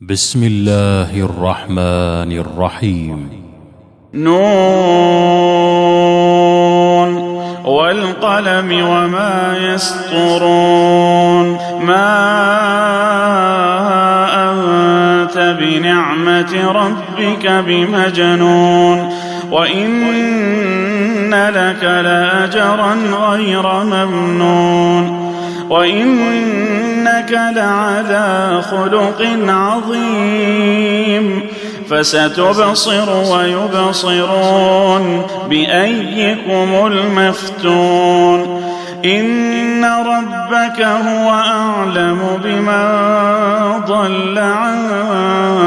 بسم الله الرحمن الرحيم. نون والقلم وما يسطرون. ما أنت بنعمة ربك بمجنون وإن لك لأجرا غير ممنون وإنك لعلى خلق عظيم. فستبصر ويبصرون بأيكم المفتون. إن ربك هو أعلم بمن ضل عن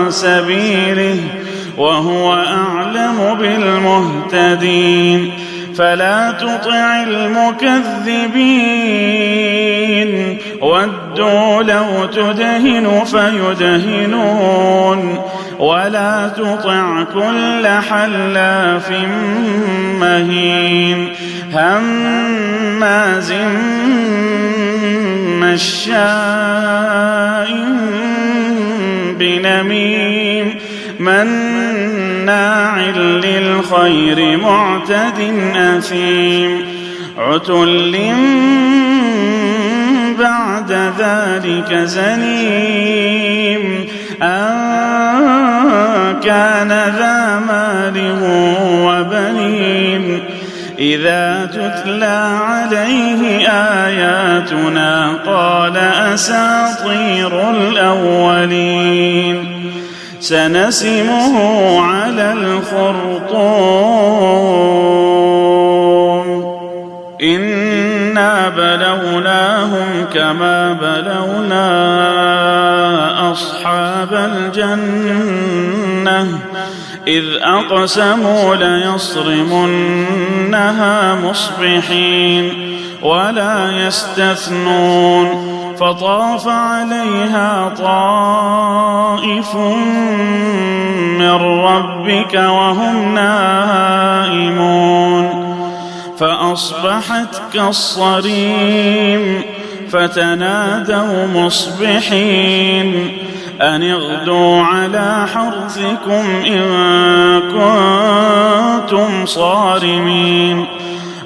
سبيله وهو أعلم بالمهتدين. فلا تطع المكذبين ودوا لو تدهن فيدهنون ولا تطع كل حلاف مهين هماز مشاء بنميم مناع للخير معتد أثيم عتل بعد ذلك زنيم كان ذا مال وبنين. إذا تتلى عليه آياتنا قال أساطير الأولين. سنسمه على الخرطوم. إنا بلوناهم كما بلونا أصحاب الجنة إذ أقسموا ليصرمنها مصبحين ولا يستثنون. فطاف عليها طائف من ربك وهم نائمون فأصبحت كالصريم. فتنادوا مصبحين أن اغدوا على حرثكم إن كنتم صارمين.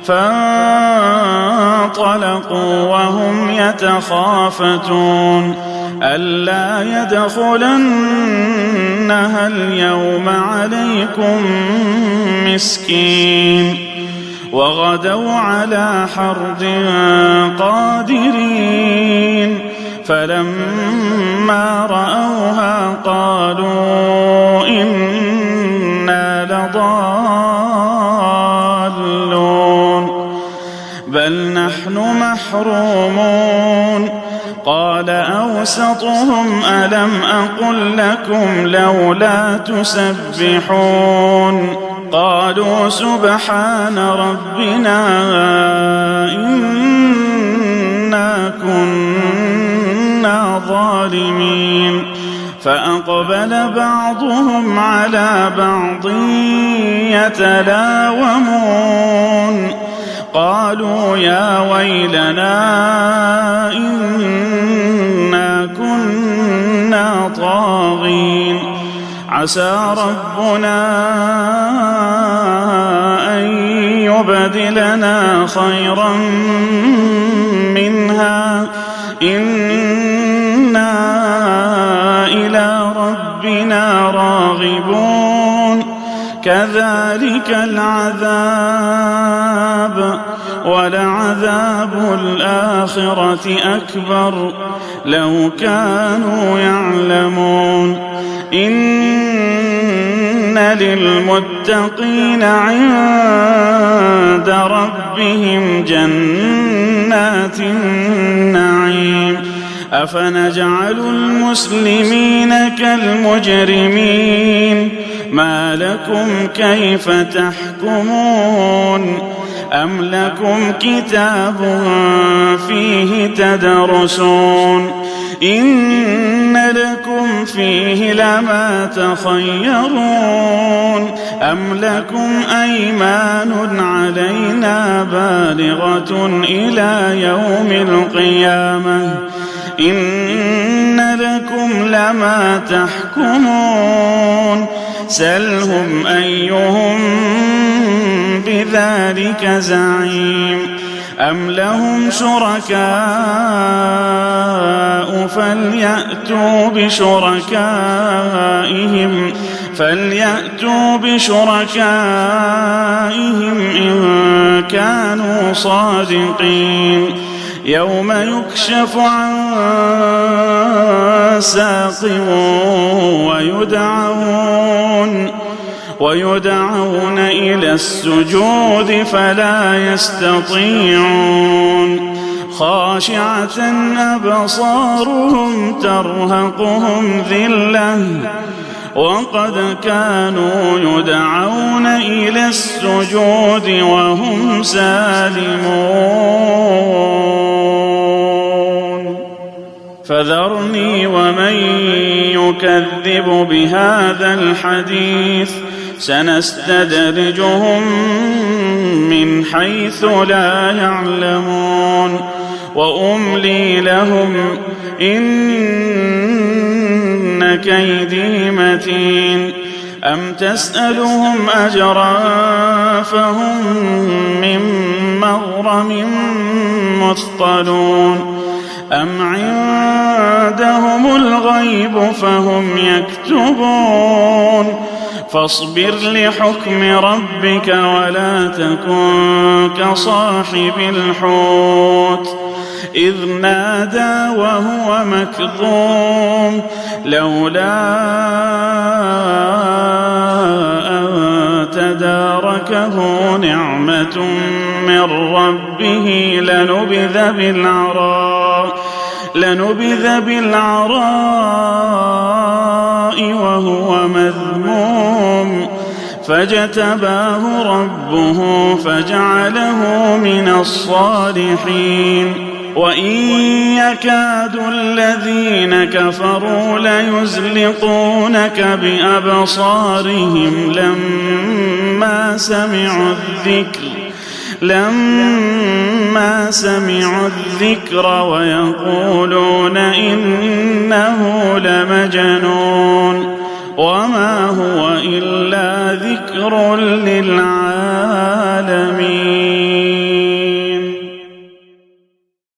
فانطلقوا وهم يتخافتون ألا يدخلنها اليوم عليكم مسكين. وغدوا على حرد قادرين فلما رأوها قالوا إنا لضالون بل نحن محرومون. قال أوسطهم ألم أقل لكم لولا تسبحون قالوا سبحان ربنا إنا كنا ظالمين. فأقبل بعضهم على بعض يتلاومون قالوا يا ويلنا إنا كنا طاغين. عسى ربنا أن يبدلنا خيرا منها إنا إلى ربنا راغبون. كذلك العذاب ولعذاب الآخرة أكبر لو كانوا يعلمون. إن للمتقين عند ربهم جنات النعيم. أفنجعل المسلمين كالمجرمين ما لكم كيف تحكمون أم لكم كتاب فيه تدرسون إن لكم فيه لما تخيرون أم لكم أيمان علينا بالغة إلى يوم القيامة إن لكم ما تحكمون سلهم أيهم بذلك زعيم أم لهم شركاء فليأتوا بشركائهم إن كانوا صادقين يوم يكشف عن ساق ويدعون إلى السجود فلا يستطيعون خاشعة أبصارهم ترهقهم ذلة وقد كانوا يدعون إلى السجود وهم سالمون فذرني ومن يكذب بهذا الحديث سنستدرجهم من حيث لا يعلمون وأملي لهم إن كيدي متين أم تسألهم أجرا فهم من مغرم مثقلون أم عندهم الغيب فهم يكتبون فاصبر لحكم ربك ولا تكن كصاحب الحوت إذ نادى وهو مكظوم لولا أن تداركه نعمة من ربه لنبذ بالعراء وهو مذموم فاجتباه ربه فجعله من الصالحين وإن يكاد الذين كفروا ليزلقونك بأبصارهم لما سمعوا الذكر ويقولون إنه لمجنون وما هو إلا ذكر للعالمين